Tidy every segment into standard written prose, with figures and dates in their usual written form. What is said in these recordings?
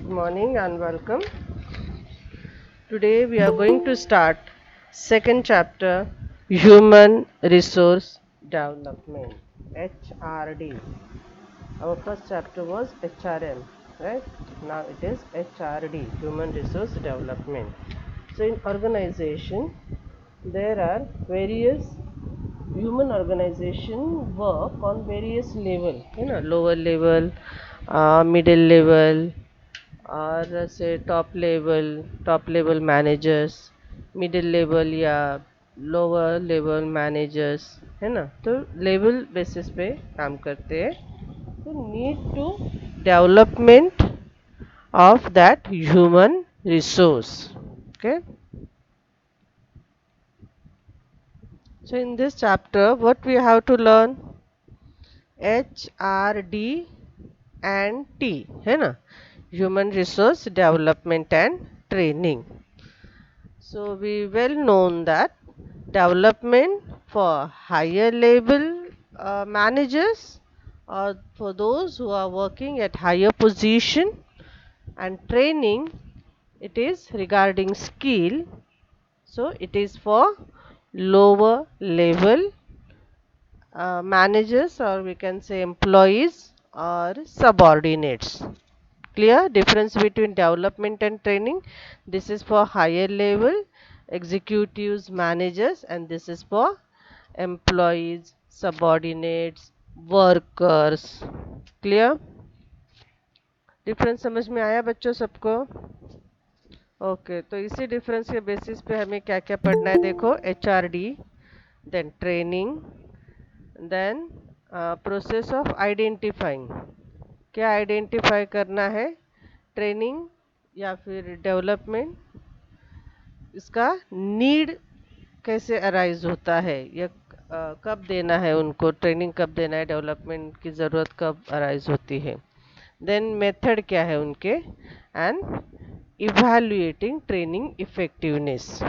morning and welcome. Today we are going to start second chapter, Human Resource Development, HRD. Our first chapter was HRM, right? Now it is HRD, Human Resource Development. So in organization there are various human organization work on various level, lower level, middle level, और जैसे top level managers, middle level या lower level managers, है ना। तो level basis पे काम करते हैं। तो need to development of that human resource. Okay, so in this chapter what we have to learn, HRD and T, है ना, human resource development and training. So we well known that development for higher level managers, or for those who are working at higher position, and training, it is regarding skill. So it is for lower level managers, or we can say employees or subordinates. Clear difference between development and training? This is for higher level executives, managers, and this is for employees, subordinates, workers. Clear? Difference समझ में आया बच्चों सबको? Okay, तो इसी difference के basis पे हमें क्या क्या पढ़ना है, देखो, HRD, then training, then process of identifying, क्या आइडेंटिफाई करना है, ट्रेनिंग या फिर डेवलपमेंट, इसका नीड कैसे अराइज होता है, या कब देना है उनको, ट्रेनिंग कब देना है, डेवलपमेंट की ज़रूरत कब अराइज होती है, देन मेथड क्या है उनके, एंड इवैल्यूएटिंग ट्रेनिंग इफेक्टिवनेस,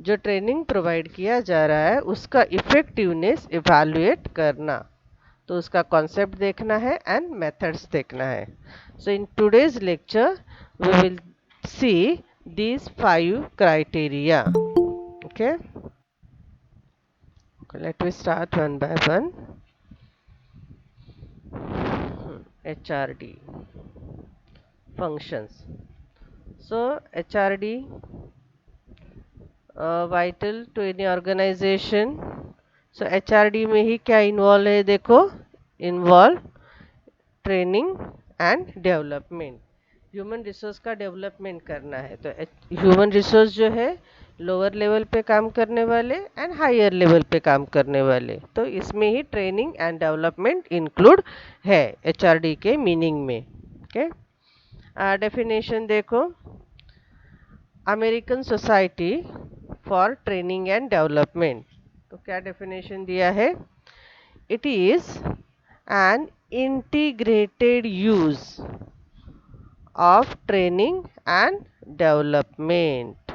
जो ट्रेनिंग प्रोवाइड किया जा रहा है उसका इफेक्टिवनेस इवैल्यूएट करना, तो उसका कॉन्सेप्ट देखना है एंड मेथड्स देखना है. So in today's lecture we will see these 5 criteria. Okay, let me start one by one. HRD functions. So HRD vital to any organization. So HRD में ही क्या involve है, देखो, involve training and development, human resource का development करना है. तो human resource जो है लोअर लेवल पे काम करने वाले एंड हायर लेवल पे काम करने वाले, तो इसमें ही ट्रेनिंग एंड डेवलपमेंट इंक्लूड है HRD के मीनिंग में. ओके, डेफिनेशन देखो, American society for training and development, तो क्या डेफिनेशन दिया है, it is an integrated use of training and development.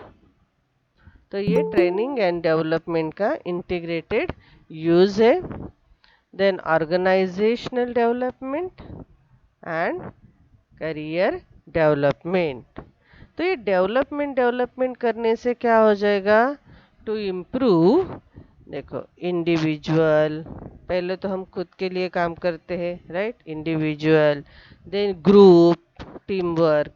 तो ये ट्रेनिंग एंड डेवलपमेंट का इंटीग्रेटेड यूज है. Then organisational development and career development. तो ये डेवलपमेंट करने से क्या हो जाएगा, टू इम्प्रूव, देखो, इंडिविजुअल, पहले तो हम खुद के लिए काम करते हैं, right, individual, then group, team work,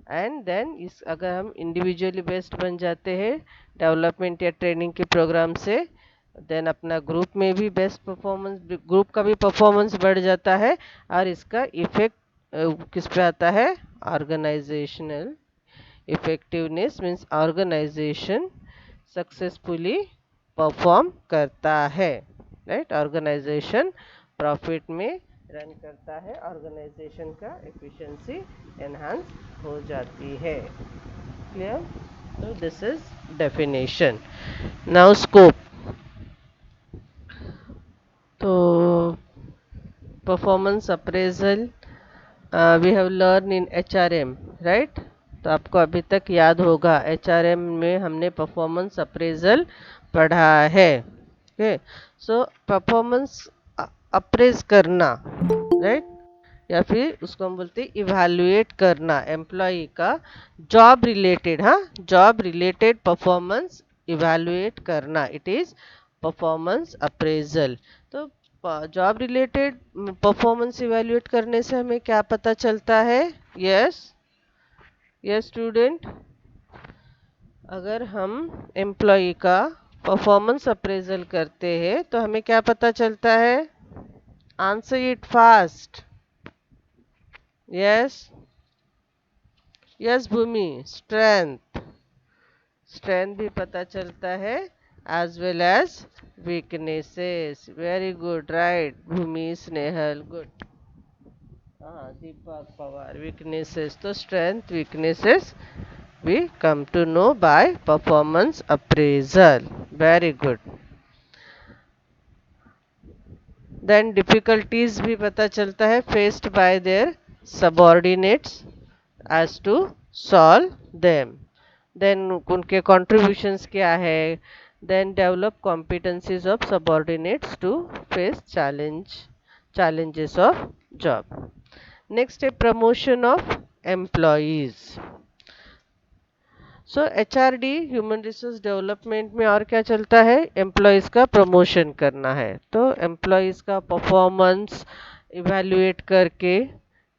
and then इस अगर हम इंडिविजुअली बेस्ड बन जाते हैं डेवलपमेंट या ट्रेनिंग के प्रोग्राम से, देन अपना ग्रुप में भी बेस्ट परफॉर्मेंस, ग्रुप का भी परफॉर्मेंस बढ़ जाता है, और इसका इफेक्ट किस पे आता है, organisational effectiveness, means organisation successfully perform करता है, राइट, ऑर्गेनाइजेशन प्रॉफिट में रन करता है, ऑर्गेनाइजेशन का एफिशिएंसी एनहांस हो जाती है. क्लियर? तो this is definition. Now scope, तो performance appraisal we have learn in HRM, right. तो आपको अभी तक याद होगा HRM में हमने परफॉर्मेंस अप्रेजल पढ़ा है. ओके, सो परफॉर्मेंस अप्रेज करना, राइट, या फिर उसको हम बोलते हैं इवैल्यूएट करना एम्प्लॉय का जॉब रिलेटेड, हाँ, जॉब रिलेटेड परफॉर्मेंस इवैल्यूएट करना, इट इज परफॉर्मेंस अप्रेजल। तो जॉब रिलेटेड परफॉर्मेंस इवैल्यूएट करने से हमें क्या पता चलता है? यस, यस स्टूडेंट, अगर हम एम्प्लॉय का परफॉर्मेंस अप्रेजल करते हैं तो हमें क्या पता चलता है? Answer it fast. Yes, yes Bhumi, strength, strength भी पता चलता है as well as weaknesses. Very good, right Bhumi, Snehal, good. हाँ, दीपक पवार, वीकनेसेस, तो strength weaknesses we come to know by performance appraisal. Very good. Then difficulties भी पता चलता है faced by their subordinates as to solve them. Then उनके contributions क्या है? Then develop competencies of subordinates to face challenges of job. Next है promotion of employees. So HRD human resource development में और क्या चलता है? एम्प्लॉयज़ का प्रमोशन करना है। तो एम्प्लॉयज़ का परफॉर्मेंस इवैल्यूएट करके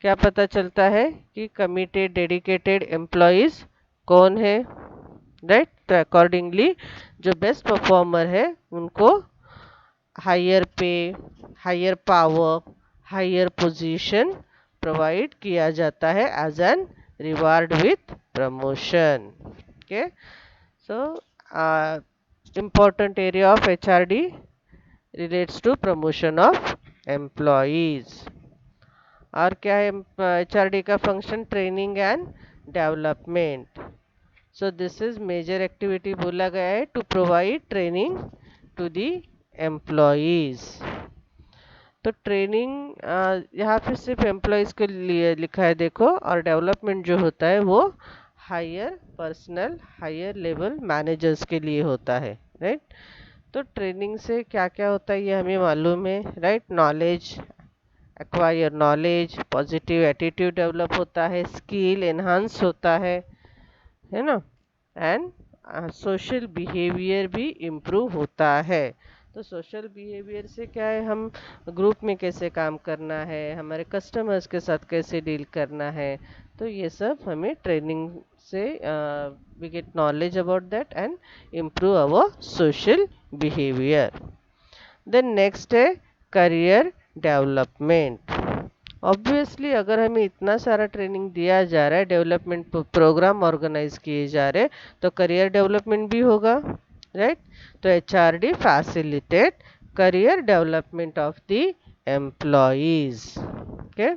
क्या पता चलता है कि कमिटेड डेडिकेटेड एम्प्लॉयज़ कौन है, राइट? तो अकॉर्डिंगली जो बेस्ट परफॉर्मर है उनको higher pay, higher power, higher position provide किया जाता है as an reward with promotion. Okay, so important area of HRD relates to promotion of employees। और क्या है HRD का function? Training and development. So this is major activity बोला गया है to provide training to the employees. तो training यहाँ पे सिर्फ एम्प्लॉयज़ के लिए लिखा है देखो, और डेवलपमेंट जो होता है वो higher personnel, higher level managers के लिए होता है, राइट? तो ट्रेनिंग से क्या क्या होता है ये हमें मालूम है, right? Knowledge, acquire knowledge, positive attitude develop होता है, स्किल एनहांस होता है ना, एंड सोशल बिहेवियर भी इम्प्रूव होता है। तो सोशल बिहेवियर से क्या है? हम ग्रुप में कैसे काम करना है, हमारे कस्टमर्स के साथ कैसे डील करना है, तो ये सब हमें ट्रेनिंग से we get knowledge about that and improve our social behaviour. Then next है करियर डेवलपमेंट। ऑब्वियसली अगर हमें इतना सारा ट्रेनिंग दिया जा रहा है, डेवलपमेंट प्रोग्राम ऑर्गेनाइज किए जा रहे हैं, तो करियर डेवलपमेंट भी होगा, राइट? तो HRD facilitate career development of the employees. Okay,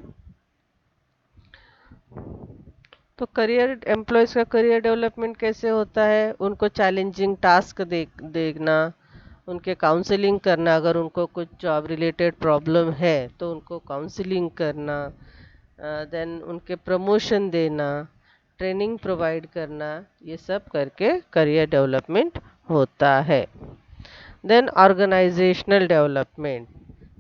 तो करियर एम्प्लॉयज का करियर डेवलपमेंट कैसे होता है? उनको चैलेंजिंग टास्क देखना, उनके काउंसलिंग करना, अगर उनको कुछ जॉब रिलेटेड प्रॉब्लम है तो उनको काउंसलिंग करना, देन उनके प्रमोशन देना, ट्रेनिंग प्रोवाइड करना, ये सब करके करियर डेवलपमेंट होता है। Then organisational development.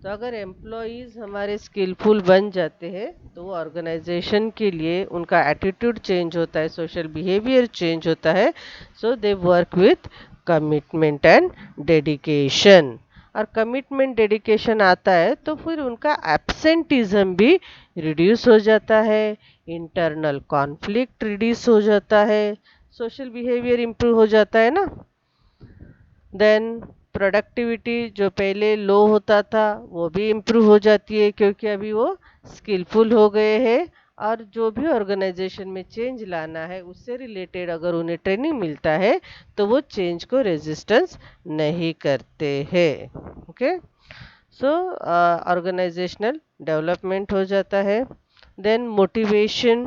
तो अगर एम्प्लॉयज़ हमारे स्किलफुल बन जाते हैं तो वो ऑर्गेनाइजेशन के लिए उनका एटीट्यूड चेंज होता है, सोशल बिहेवियर चेंज होता है, so they work with commitment and dedication. और कमिटमेंट डेडिकेशन आता है तो फिर उनका एब्सेंटिज्म भी रिड्यूस हो जाता है, इंटरनल कॉन्फ्लिक्ट रिड्यूस हो जाता है, सोशल बिहेवियर इम्प्रूव हो जाता है ना। देन प्रोडक्टिविटी जो पहले लो होता था वो भी इम्प्रूव हो जाती है, क्योंकि अभी वो स्किलफुल हो गए हैं, और जो भी ऑर्गेनाइजेशन में चेंज लाना है उससे रिलेटेड अगर उन्हें ट्रेनिंग मिलता है तो वो चेंज को रेजिस्टेंस नहीं करते हैं। ओके, सो ऑर्गेनाइजेशनल डेवलपमेंट हो जाता है। देन मोटिवेशन,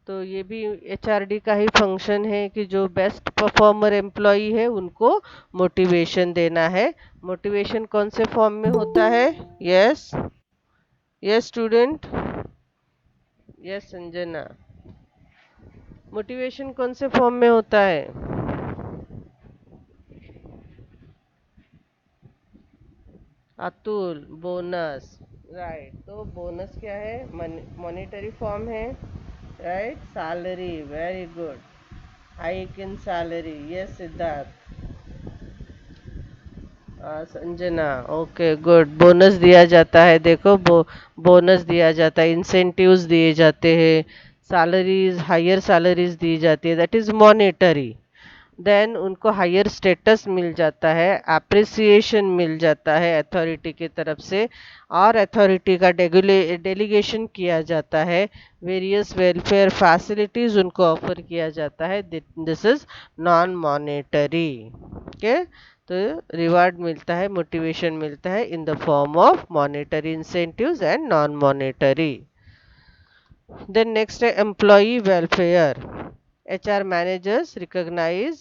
तो ये भी एचआरडी का ही फंक्शन है कि जो बेस्ट परफॉर्मर एम्प्लॉई है उनको मोटिवेशन देना है। मोटिवेशन कौन से फॉर्म में होता है? Yes, yes student, yes Sanjana, motivation कौन से फॉर्म में होता है? अतुल, बोनस, राइट, तो बोनस क्या है? मॉनेटरी फॉर्म है, right. Salary, very good. Hike in salary, yes Siddharth. Sanjana, okay good. Bonus दिया जाता है, देखो बोनस दिया जाता है, इंसेंटिव्स दिए जाते हैं, सैलरीज, हायर सैलरीज दी जाती है, दैट इज मॉनेटरी। देन उनको हायर स्टेटस मिल जाता है, अप्रिसिएशन मिल जाता है अथॉरिटी की तरफ से, और अथॉरिटी का डेलीगेशन किया जाता है, वेरियस वेलफेयर फैसिलिटीज उनको ऑफर किया जाता है। This is non monetary. Okay, तो रिवार्ड मिलता है, मोटिवेशन मिलता है in the form of monetary incentives and non monetary. Then next है employee welfare. HR managers recognize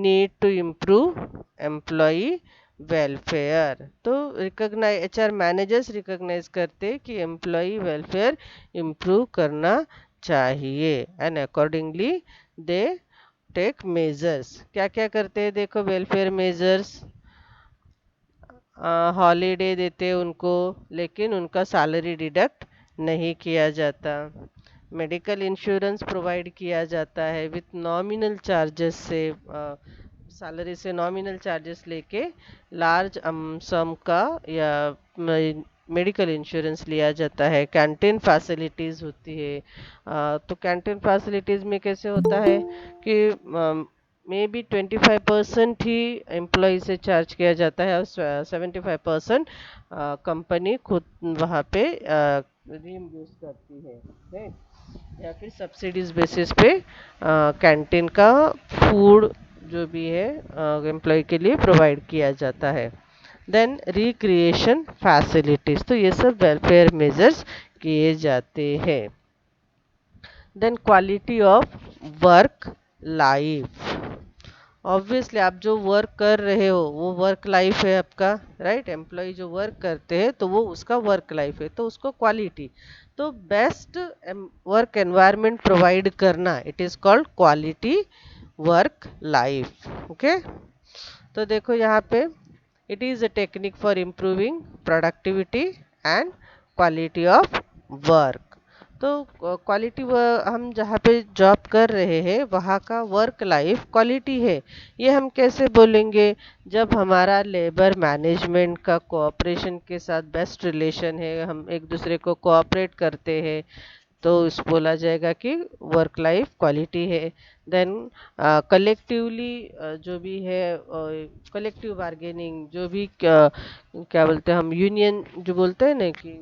need to improve employee welfare. तो recognize, HR managers recognize करते हैं कि employee welfare improve करना चाहिए, and accordingly they take measures. क्या क्या करते हैं? देखो welfare measures, हॉलीडे देते उनको, लेकिन उनका सैलरी डिडक्ट नहीं किया जाता। मेडिकल इंश्योरेंस प्रोवाइड किया जाता है विथ नॉमिनल चार्जेस से, सैलरी से नॉमिनल चार्जेस लेके लार्ज सम का या मेडिकल इंश्योरेंस लिया जाता है। कैंटीन फैसिलिटीज़ होती है, तो कैंटीन फैसिलिटीज़ में कैसे होता है कि मे बी 25% ही एम्प्लॉय से चार्ज किया जाता है, और 75% कंपनी खुद वहाँ पे रीइंबर्स करती है, right? या फिर सब्सिडीज बेसिस पे कैंटीन का फूड जो भी है एम्प्लॉय के लिए प्रोवाइड किया जाता है। देन रिक्रिएशन फैसिलिटीज, तो ये सब वेलफेयर मेजर्स किए जाते हैं। Then quality of work life, obviously आप जो वर्क कर रहे हो वो वर्क लाइफ है आपका, राइट। एम्प्लॉय जो वर्क करते हैं तो वो उसका वर्क लाइफ है, तो उसको क्वालिटी, तो बेस्ट वर्क एनवायरनमेंट प्रोवाइड करना, it is called quality work life. Okay, तो देखो यहाँ पे it is a technique for improving productivity and quality of work. तो क्वालिटी, हम जहाँ पे जॉब कर रहे हैं वहाँ का वर्क लाइफ क्वालिटी है, ये हम कैसे बोलेंगे? जब हमारा लेबर मैनेजमेंट का कोऑपरेशन के साथ बेस्ट रिलेशन है, हम एक दूसरे को कोऑपरेट करते हैं, तो इस बोला जाएगा कि वर्क लाइफ क्वालिटी है। देन कलेक्टिवली जो भी है, कलेक्टिव बार्गेनिंग जो भी क्या बोलते हैं हम, यूनियन जो बोलते हैं ना कि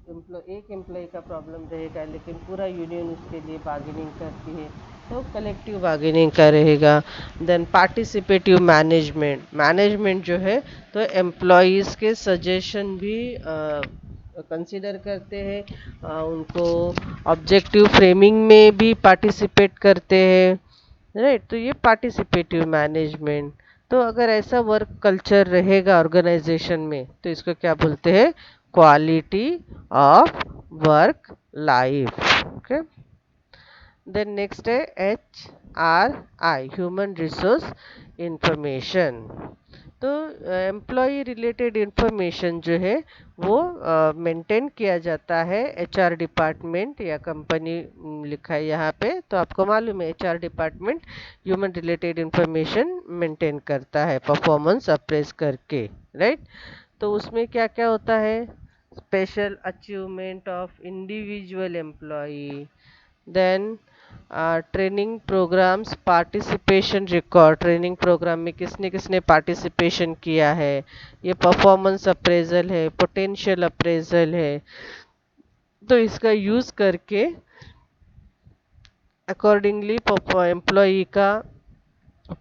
एक एम्प्लॉय का प्रॉब्लम रहेगा लेकिन पूरा यूनियन उसके लिए बार्गेनिंग करती है, तो कलेक्टिव बार्गेनिंग का रहेगा। देन पार्टिसिपेटिव मैनेजमेंट, मैनेजमेंट जो है तो एम्प्लॉयज़ के सजेशन भी कंसीडर करते हैं, उनको ऑब्जेक्टिव फ्रेमिंग में भी पार्टिसिपेट करते हैं, राइट। तो ये पार्टिसिपेटिव मैनेजमेंट, तो अगर ऐसा वर्क कल्चर रहेगा ऑर्गेनाइजेशन में तो इसको क्या बोलते हैं? Quality of work life. Okay, then next है HRI, ह्यूमन रिसोर्स इंफॉर्मेशन। तो एम्प्लॉय रिलेटेड इंफॉर्मेशन जो है वो मेंटेन किया जाता है HR डिपार्टमेंट या कंपनी, लिखा है यहाँ पे तो आपको मालूम है HR department human related information maintain करता है परफॉर्मेंस अप्रेस करके, राइट। तो उसमें क्या क्या होता है? Special achievement of individual employee, then training programmes, participation record, training programme में किसने किसने पार्टिसिपेशन किया है, ये परफॉर्मेंस अप्रेजल है, पोटेंशियल अप्रेजल है, तो इसका यूज़ करके अकॉर्डिंगली एम्प्लॉई का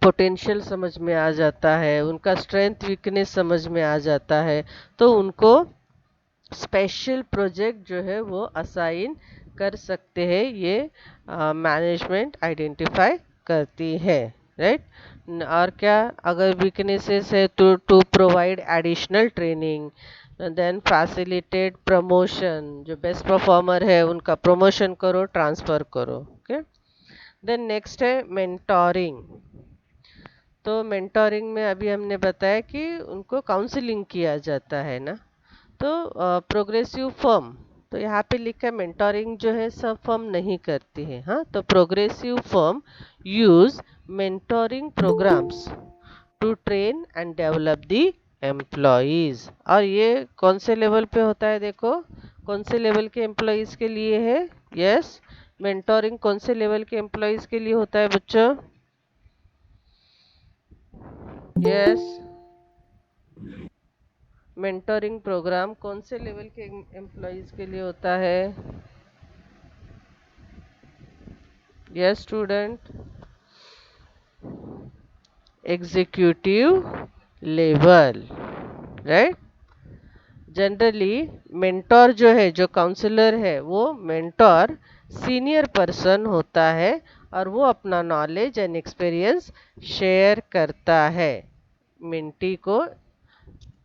पोटेंशियल समझ में आ जाता है, उनका स्ट्रेंथ वीकनेस समझ में आ जाता है, तो उनको स्पेशल प्रोजेक्ट जो है वो असाइन कर सकते हैं, ये मैनेजमेंट आइडेंटिफाई करती है, राइट। और क्या अगर वीकनेसेस है तो to provide additional training, then facilitate promotion, जो बेस्ट परफॉर्मर है उनका प्रमोशन करो, ट्रांसफ़र करो। ओके, देन नेक्स्ट है मेंटोरिंग। तो मेंटोरिंग में अभी हमने बताया कि उनको काउंसलिंग किया जाता है ना, तो प्रोग्रेसिव फर्म, तो यहाँ पे लिखा है मेंटोरिंग जो है सब फर्म नहीं करती है। हाँ, तो progressive firm use mentoring programmes to train and develop the employees. और ये कौन से लेवल पे होता है, देखो कौन से लेवल के एम्प्लॉयज के लिए है। यस, मेंटोरिंग कौन से लेवल के एम्प्लॉयज के लिए होता है बच्चों। यस, मेंटोरिंग प्रोग्राम कौन से लेवल के एम्प्लॉयज के लिए होता है। Yes student, executive level, right. Generally mentor जो है, जो काउंसलर है, वो मेंटोर सीनियर पर्सन होता है और वो अपना नॉलेज एंड एक्सपीरियंस शेयर करता है मिंटी को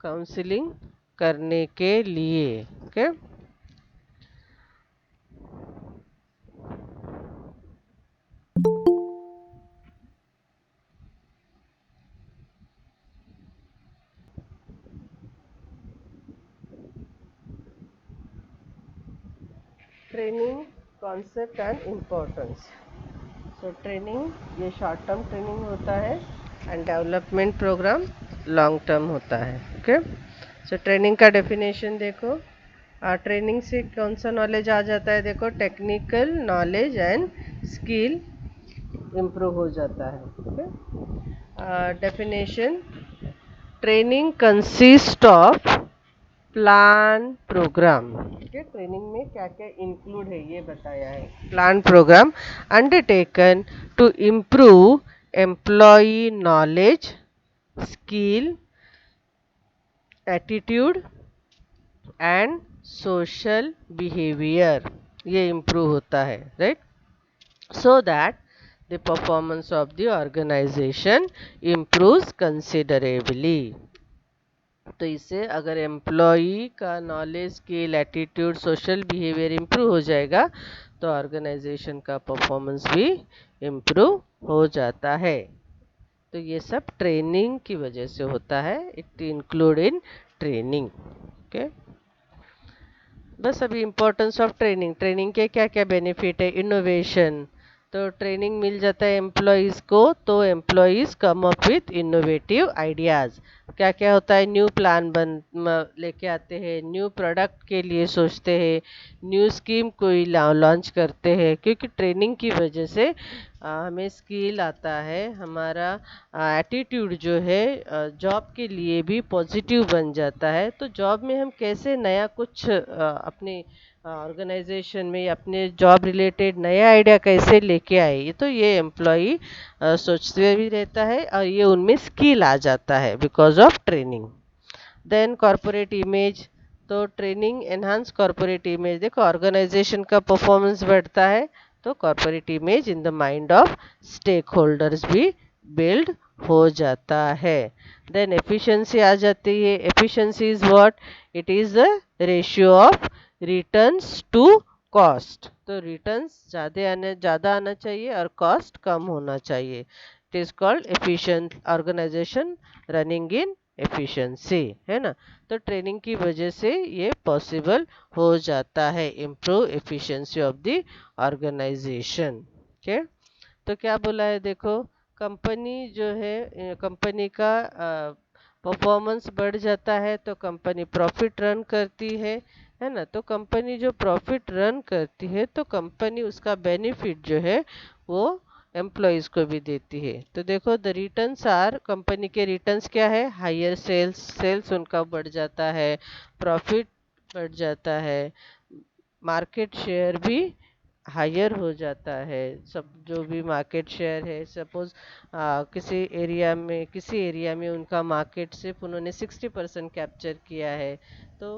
काउंसलिंग करने के लिए। Okay, training concept and importance. So training ये शॉर्ट टर्म ट्रेनिंग होता है and development programme long term होता है। ओके, सो ट्रेनिंग का डेफिनेशन देखो। ट्रेनिंग से कौन सा नॉलेज आ जाता है, देखो technical knowledge and skill improve हो जाता है। Okay, definition, training consist of plan programme. ठीक है, ट्रेनिंग में क्या क्या इंक्लूड है ये बताया है। Plan programme undertaken to improve employee knowledge, skill, attitude and social behaviour, ये इम्प्रूव होता है, right. So that the performance of the organisation improves considerably. तो इससे अगर एम्प्लॉई का knowledge, skill, attitude, social behaviour improve हो जाएगा तो ऑर्गेनाइजेशन का परफॉर्मेंस भी इम्प्रूव हो जाता है। तो ये सब ट्रेनिंग की वजह से होता है, it include in training. Okay, बस अभी इम्पोर्टेंस ऑफ ट्रेनिंग, ट्रेनिंग के क्या क्या बेनिफिट है। इनोवेशन, तो ट्रेनिंग मिल जाता है एम्प्लॉयज़ को तो employees come up with innovative ideas. क्या क्या होता है, न्यू प्लान लेके आते हैं, न्यू प्रोडक्ट के लिए सोचते हैं, न्यू स्कीम कोई लॉन्च करते हैं, क्योंकि ट्रेनिंग की वजह से हमें स्किल आता है, हमारा एटीट्यूड जो है जॉब के लिए भी पॉजिटिव बन जाता है। तो जॉब में हम कैसे नया कुछ अपने ऑर्गेनाइजेशन में अपने जॉब रिलेटेड नया आइडिया कैसे लेके आए, ये तो ये एम्प्लॉई सोचते भी रहता है और ये उनमें स्किल आ जाता है because of training. Then corporate image, तो ट्रेनिंग एनहांस कॉरपोरेट इमेज, देखो ऑर्गेनाइजेशन का परफॉर्मेंस बढ़ता है तो corporate image in the mind of stakeholders भी बिल्ड हो जाता है। देन एफिशिएंसी आ जाती है। Efficiency is what, it is the ratio of returns to cost. तो रिटर्न्स ज़्यादा आना चाहिए और कॉस्ट कम होना चाहिए। It is called efficient organisation running in efficiency, है ना। तो ट्रेनिंग की वजह से ये पॉसिबल हो जाता है, improve efficiency of the organisation. Okay, तो क्या बोला है देखो, कंपनी जो है, कंपनी का परफॉर्मेंस बढ़ जाता है तो कंपनी प्रॉफिट रन करती है ना। तो कंपनी जो प्रॉफिट रन करती है तो कंपनी उसका बेनिफिट जो है वो एम्प्लॉयज़ को भी देती है। तो देखो द रिटर्न्स आर, कंपनी के रिटर्न्स क्या है, हायर सेल्स, सेल्स उनका बढ़ जाता है, प्रॉफिट बढ़ जाता है, मार्केट शेयर भी हायर हो जाता है। सब जो भी मार्केट शेयर है, सपोज किसी एरिया में उनका मार्केट सिर्फ उन्होंने 60% कैप्चर किया है तो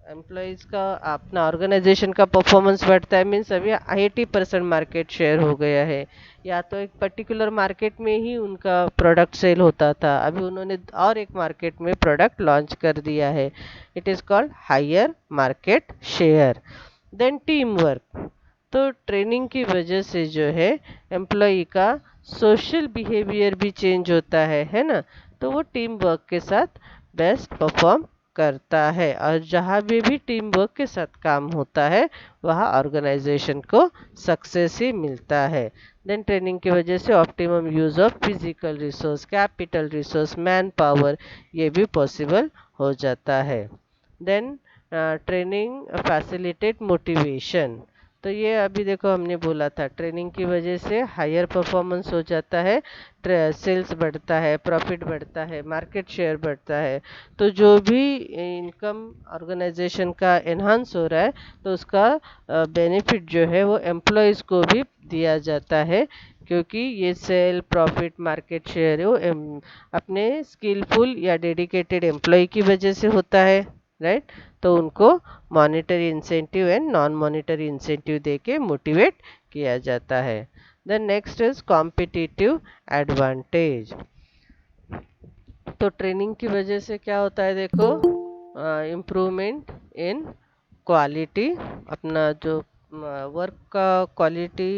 एम्प्लॉयज़ का अपना ऑर्गेनाइजेशन का परफॉर्मेंस बढ़ता है, मीन्स अभी 80% मार्केट शेयर हो गया है। या तो एक पर्टिकुलर मार्केट में ही उनका प्रोडक्ट सेल होता था, अभी उन्होंने और एक मार्केट में प्रोडक्ट लॉन्च कर दिया है, it is called higher market share. Then team work, तो ट्रेनिंग की वजह से जो है एम्प्लॉय का सोशल बिहेवियर भी चेंज होता है ना। तो वो टीम वर्क के साथ बेस्ट परफॉर्म करता है, और जहाँ भी टीम वर्क के साथ काम होता है वहाँ ऑर्गेनाइजेशन को सक्सेस ही मिलता है। देन ट्रेनिंग की वजह से optimum use of physical resource, capital resource, manpower, ये भी पॉसिबल हो जाता है। Then training facilitate motivation. तो ये अभी देखो हमने बोला था, ट्रेनिंग की वजह से हायर परफॉर्मेंस हो जाता है, सेल्स बढ़ता है, प्रॉफिट बढ़ता है, मार्केट शेयर बढ़ता है। तो जो भी इनकम ऑर्गेनाइजेशन का एनहांस हो रहा है, तो उसका बेनिफिट जो है वो एम्प्लॉयज़ को भी दिया जाता है, क्योंकि ये सेल प्रॉफिट मार्केट शेयर है वो अपने स्किलफुल या डेडिकेटेड एम्प्लॉय की वजह से होता है, राइट। तो उनको monetary incentive and non monetary incentive दे के मोटिवेट किया जाता है। Then next is competitive advantage. तो ट्रेनिंग की वजह से क्या होता है देखो, इम्प्रूवमेंट इन क्वालिटी, अपना जो वर्क का क्वालिटी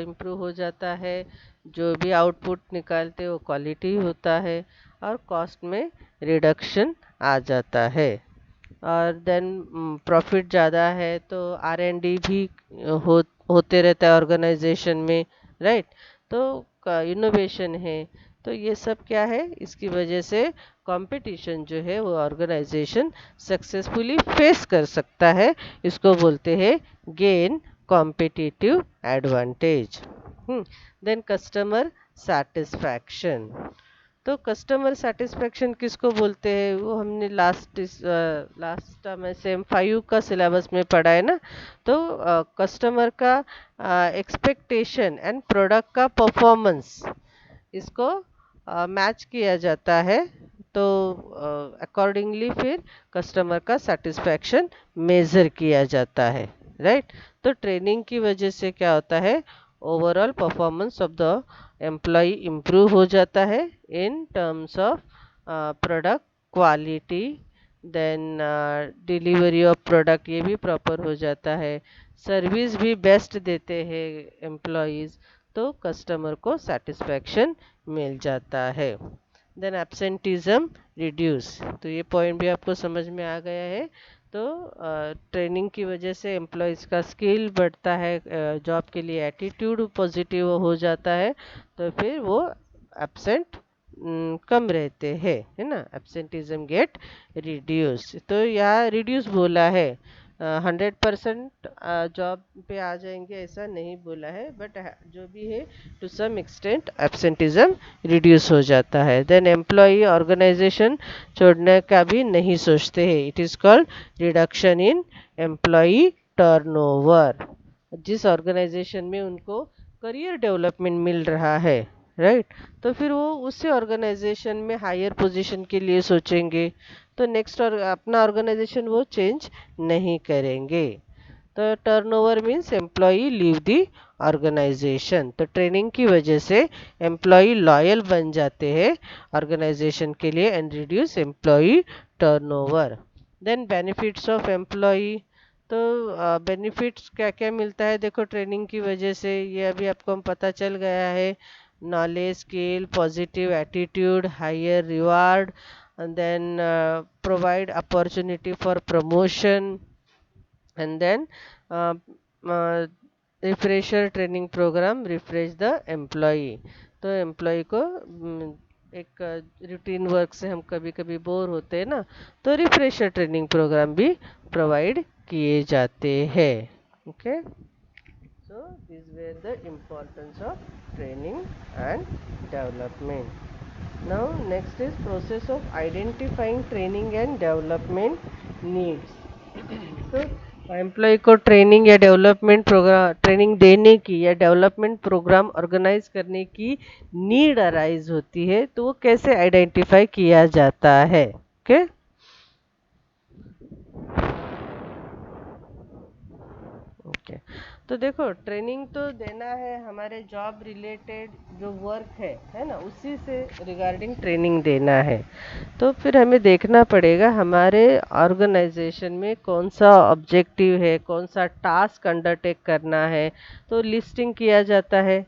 इम्प्रूव हो जाता है, जो भी आउटपुट निकालते हैं वो क्वालिटी होता है, और कॉस्ट में रिडक्शन आ जाता है। और देन प्रॉफिट ज़्यादा है तो R&D भी होते रहता है ऑर्गेनाइजेशन में, राइट। तो इनोवेशन है, तो ये सब क्या है, इसकी वजह से कंपटीशन जो है वो ऑर्गेनाइजेशन सक्सेसफुली फेस कर सकता है। इसको बोलते हैं gain competitive advantage. Then customer satisfaction. तो कस्टमर सेटिस्फेक्शन किसको बोलते हैं, वो हमने लास्ट में सेम 5 का सिलेबस में पढ़ा है ना। तो कस्टमर का एक्सपेक्टेशन एंड प्रोडक्ट का परफॉर्मेंस, इसको मैच किया जाता है। तो अकॉर्डिंगली फिर कस्टमर का सेटिस्फेक्शन मेज़र किया जाता है, राइट। तो ट्रेनिंग की वजह से क्या होता है, overall performance of the employee improve हो जाता है in terms of product quality, then delivery of product ये भी प्रॉपर हो जाता है, सर्विस भी बेस्ट देते हैं एम्प्लॉयज़, तो कस्टमर को सेटिस्फेक्शन मिल जाता है। देन एब्सेंटिज्म रिड्यूस, तो ये पॉइंट भी आपको समझ में आ गया है। तो ट्रेनिंग की वजह से एम्प्लॉयज़ का स्किल बढ़ता है, जॉब के लिए एटीट्यूड पॉजिटिव हो जाता है, तो फिर वो एब्सेंट कम रहते हैं, है ना। एब्सेंटिज्म गेट रिड्यूस, तो यहाँ रिड्यूस बोला है, 100% जॉब पे आ जाएंगे ऐसा नहीं बोला है, बट जो भी है to some extent absenteeism reduce हो जाता है। देन एम्प्लॉय ऑर्गेनाइजेशन छोड़ने का भी नहीं सोचते हैं, it is called reduction in employee turnover. जिस ऑर्गेनाइजेशन में उनको करियर डेवलपमेंट मिल रहा है, राइट, तो फिर वो उसी ऑर्गेनाइजेशन में हायर पोजीशन के लिए सोचेंगे, तो नेक्स्ट और अपना ऑर्गेनाइजेशन वो चेंज नहीं करेंगे। तो टर्नओवर मीन्स एम्प्लॉई लीव दी ऑर्गेनाइजेशन। तो ट्रेनिंग की वजह से एम्प्लॉई लॉयल बन जाते हैं ऑर्गेनाइजेशन के लिए and reduce employee turnover. Then benefits of employee. तो बेनिफिट्स क्या क्या मिलता है देखो ट्रेनिंग की वजह से, ये अभी आपको हम पता चल गया है। Knowledge, skill, positive attitude, higher reward, and then provide opportunity for promotion, and then uh, uh, refresher training program refresh the employee। तो एम्प्लॉय को एक रूटीन वर्क से हम कभी कभी बोर होते हैं ना, तो रिफ्रेशर ट्रेनिंग प्रोग्राम भी प्रोवाइड किए जाते हैं। Okay, so these were the importance of training and development. Now next is process of identifying training and development needs। तो एम्प्लॉय को ट्रेनिंग या डेवलपमेंट प्रोग्राम, ट्रेनिंग देने की या डेवलपमेंट प्रोग्राम ऑर्गेनाइज करने की नीड अराइज होती है, तो वो कैसे आइडेंटिफाई किया जाता है। ओके, ओके, तो देखो ट्रेनिंग तो देना है, हमारे जॉब रिलेटेड जो वर्क है ना, उसी से रिगार्डिंग ट्रेनिंग देना है। तो फिर हमें देखना पड़ेगा हमारे ऑर्गेनाइजेशन में कौन सा ऑब्जेक्टिव है, कौन सा टास्क अंडरटेक करना है, तो लिस्टिंग किया जाता है।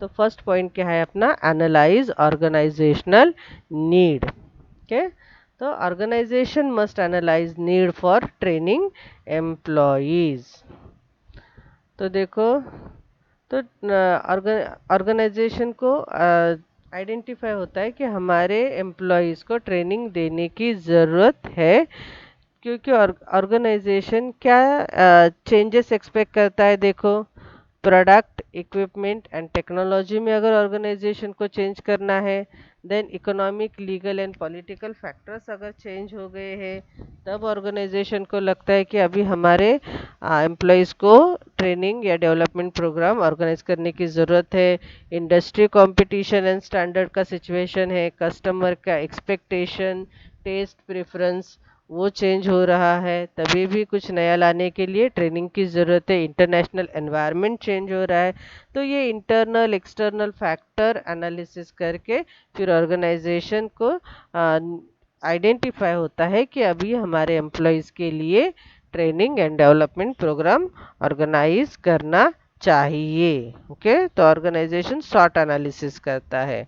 तो फर्स्ट पॉइंट क्या है अपना, एनालाइज ऑर्गेनाइजेशनल नीड। ओके, तो organisation must analyse need for training employees. तो देखो, तो ऑर्गेनाइजेशन को आइडेंटिफाई होता है कि हमारे एम्प्लॉयज़ को ट्रेनिंग देने की ज़रूरत है, क्योंकि ऑर्गेनाइजेशन क्या चेंजेस एक्सपेक्ट करता है। देखो, प्रोडक्ट, इक्विपमेंट एंड टेक्नोलॉजी में अगर ऑर्गेनाइजेशन को चेंज करना है, then economic, legal and political factors अगर चेंज हो गए हैं, तब ऑर्गेनाइजेशन को लगता है कि अभी हमारे एम्प्लॉयज़ को ट्रेनिंग या डेवलपमेंट प्रोग्राम ऑर्गेनाइज करने की ज़रूरत है। इंडस्ट्री कंपटीशन एंड स्टैंडर्ड का सिचुएशन है, कस्टमर का एक्सपेक्टेशन, टेस्ट प्रेफरेंस वो चेंज हो रहा है, तभी भी कुछ नया लाने के लिए ट्रेनिंग की ज़रूरत है। इंटरनेशनल एनवायरनमेंट चेंज हो रहा है, तो ये इंटरनल एक्सटर्नल फैक्टर एनालिसिस करके फिर ऑर्गेनाइजेशन को आइडेंटिफाई होता है कि अभी हमारे एम्प्लॉयज़ के लिए training and development programme organise करना चाहिए। ओके, तो ऑर्गेनाइजेशन शॉर्ट एनालिसिस करता है।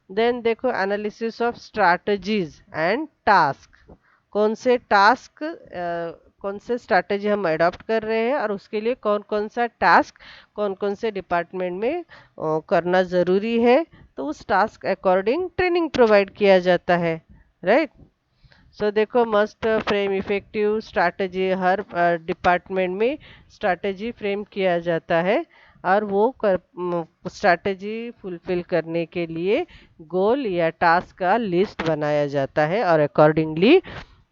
देन देखो, analysis of strategies and task. कौन से टास्क, कौन से स्ट्रैटेजी हम अडॉप्ट कर रहे हैं और उसके लिए कौन कौन सा टास्क कौन कौन से डिपार्टमेंट में करना ज़रूरी है, तो उस टास्क अकॉर्डिंग ट्रेनिंग प्रोवाइड किया जाता है। राइट। सो देखो, मस्ट फ्रेम इफेक्टिव स्ट्रैटेजी, हर डिपार्टमेंट में स्ट्रैटेजी फ्रेम किया जाता है और वो स्ट्रैटेजी फुलफिल करने के लिए गोल या टास्क का लिस्ट बनाया जाता है और अकॉर्डिंगली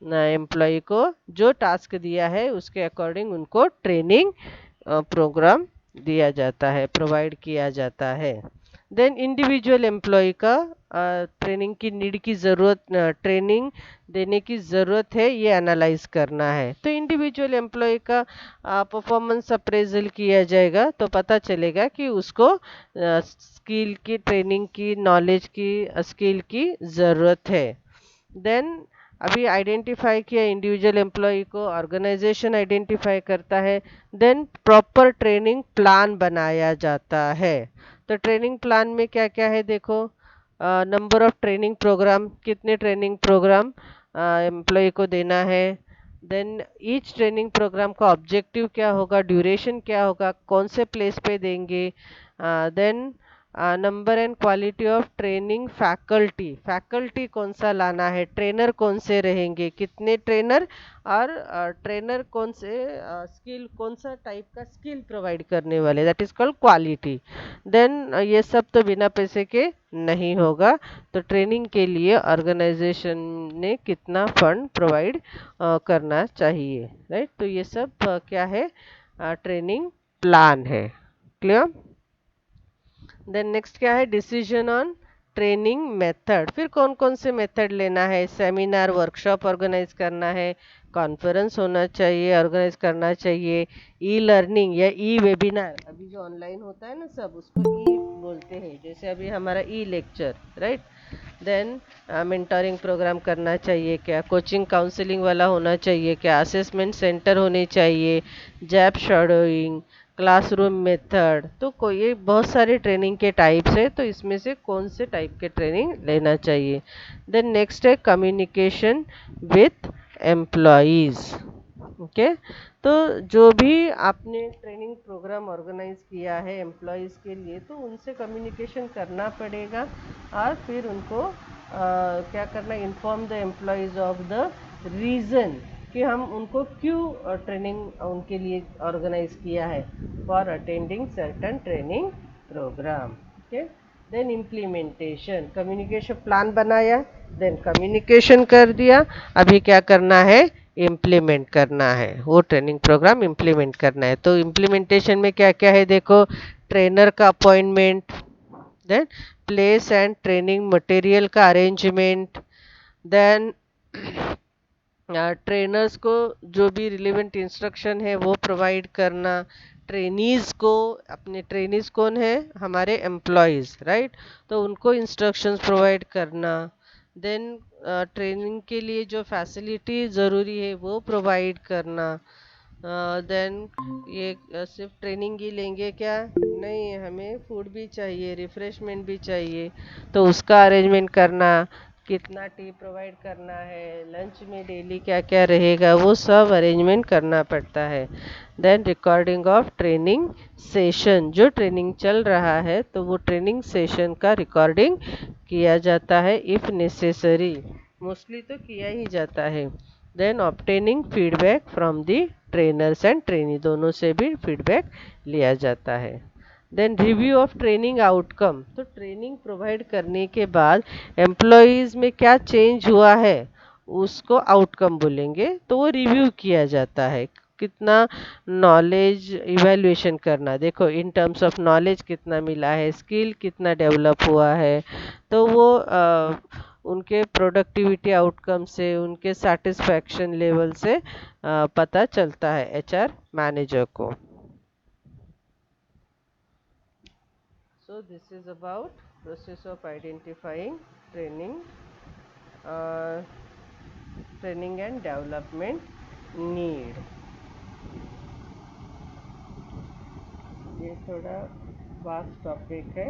एम्प्लॉय को जो टास्क दिया है उसके अकॉर्डिंग उनको ट्रेनिंग प्रोग्राम दिया जाता है, प्रोवाइड किया जाता है। देन इंडिविजुअल एम्प्लॉय का ट्रेनिंग की नीड की ज़रूरत, ट्रेनिंग देने की ज़रूरत है, ये एनालाइज करना है। तो इंडिविजुअल एम्प्लॉय का परफॉर्मेंस अप्रेजल किया जाएगा, तो पता चलेगा कि उसको स्किल की, ट्रेनिंग की, नॉलेज की, स्किल की ज़रूरत है। देन अभी आइडेंटिफाई किया इंडिविजुअल एम्प्लॉय को, ऑर्गेनाइजेशन आइडेंटिफाई करता है, देन प्रॉपर ट्रेनिंग प्लान बनाया जाता है। तो ट्रेनिंग प्लान में क्या क्या है देखो, नंबर ऑफ ट्रेनिंग प्रोग्राम, कितने ट्रेनिंग प्रोग्राम एम्प्लॉय को देना है, देन ईच ट्रेनिंग प्रोग्राम का ऑब्जेक्टिव क्या होगा, ड्यूरेशन क्या होगा, कौन से प्लेस पे देंगे, then number and quality of training faculty, faculty कौन सा लाना है, ट्रेनर कौन से रहेंगे, कितने ट्रेनर, और ट्रेनर कौन से स्किल, कौन सा टाइप का स्किल प्रोवाइड करने वाले, that is called quality. Then ये सब तो बिना पैसे के नहीं होगा, तो ट्रेनिंग के लिए ऑर्गेनाइजेशन ने कितना फंड प्रोवाइड करना चाहिए। राइट। तो ये सब क्या है, ट्रेनिंग प्लान है। क्लियर। देन नेक्स्ट क्या है, डिसीजन ऑन ट्रेनिंग मेथड। फिर कौन कौन से मेथड लेना है, सेमिनार, वर्कशॉप ऑर्गेनाइज करना है, कॉन्फ्रेंस होना चाहिए, ऑर्गेनाइज करना चाहिए, ई लर्निंग या ई वेबिनार, अभी जो ऑनलाइन होता है ना सब, उसको ई बोलते हैं, जैसे अभी हमारा e lecture. Right. Then mentoring programme करना चाहिए क्या, कोचिंग काउंसलिंग वाला होना चाहिए क्या, असेसमेंट सेंटर होने चाहिए, जैब शैडोइंग, क्लासरूम मेथड। तो कोई, ये बहुत सारे ट्रेनिंग के टाइप्स है, तो इसमें से कौन से टाइप के ट्रेनिंग लेना चाहिए। देन नेक्स्ट है कम्युनिकेशन विथ एम्प्लॉयज़। ओके। तो जो भी आपने ट्रेनिंग प्रोग्राम ऑर्गेनाइज किया है एम्प्लॉयज़ के लिए, तो उनसे कम्युनिकेशन करना पड़ेगा और फिर उनको क्या करना, inform the employees of the reason कि हम उनको क्यों ट्रेनिंग उनके लिए ऑर्गेनाइज किया है, for attending certain training programme. Okay. Then implementation, communication plan बनाया, देन कम्युनिकेशन कर दिया, अभी क्या करना है, इम्प्लीमेंट करना है, वो ट्रेनिंग प्रोग्राम इम्प्लीमेंट करना है। तो इम्प्लीमेंटेशन में क्या क्या है देखो, ट्रेनर का appointment, then place and training material का अरेंजमेंट, देन ट्रेनर्स को जो भी रिलेवेंट इंस्ट्रक्शन है वो प्रोवाइड करना, ट्रेनीज़ को, अपने ट्रेनीज़ कौन है, हमारे एम्प्लॉयज़। राइट। तो उनको इंस्ट्रक्शंस प्रोवाइड करना, देन ट्रेनिंग के लिए जो फैसिलिटी ज़रूरी है वो प्रोवाइड करना। देन ये सिर्फ ट्रेनिंग ही लेंगे क्या, नहीं, हमें फूड भी चाहिए, रिफ्रेशमेंट भी चाहिए, तो उसका अरेंजमेंट करना, कितना टी प्रोवाइड करना है, लंच में डेली क्या क्या रहेगा, वो सब अरेंजमेंट करना पड़ता है। Then recording of training session, जो ट्रेनिंग चल रहा है तो वो ट्रेनिंग सेशन का रिकॉर्डिंग किया जाता है इफ़ नेसेसरी, मोस्टली तो किया ही जाता है। Then obtaining feedback from the trainers and trainee, दोनों से भी फीडबैक लिया जाता है। Then review of training outcome, तो ट्रेनिंग प्रोवाइड करने के बाद एम्प्लॉयज़ में क्या चेंज हुआ है उसको आउटकम बोलेंगे, तो वो रिव्यू किया जाता है। कितना नॉलेज इवैल्यूएशन करना, देखो इन टर्म्स ऑफ नॉलेज कितना मिला है, स्किल कितना डेवलप हुआ है, तो वो उनके प्रोडक्टिविटी आउटकम से, उनके सेटिस्फैक्शन लेवल से पता चलता है एचआर मैनेजर को। So this is about process of identifying training, uh, training and development need. ये थोड़ा वास्ट टॉपिक है,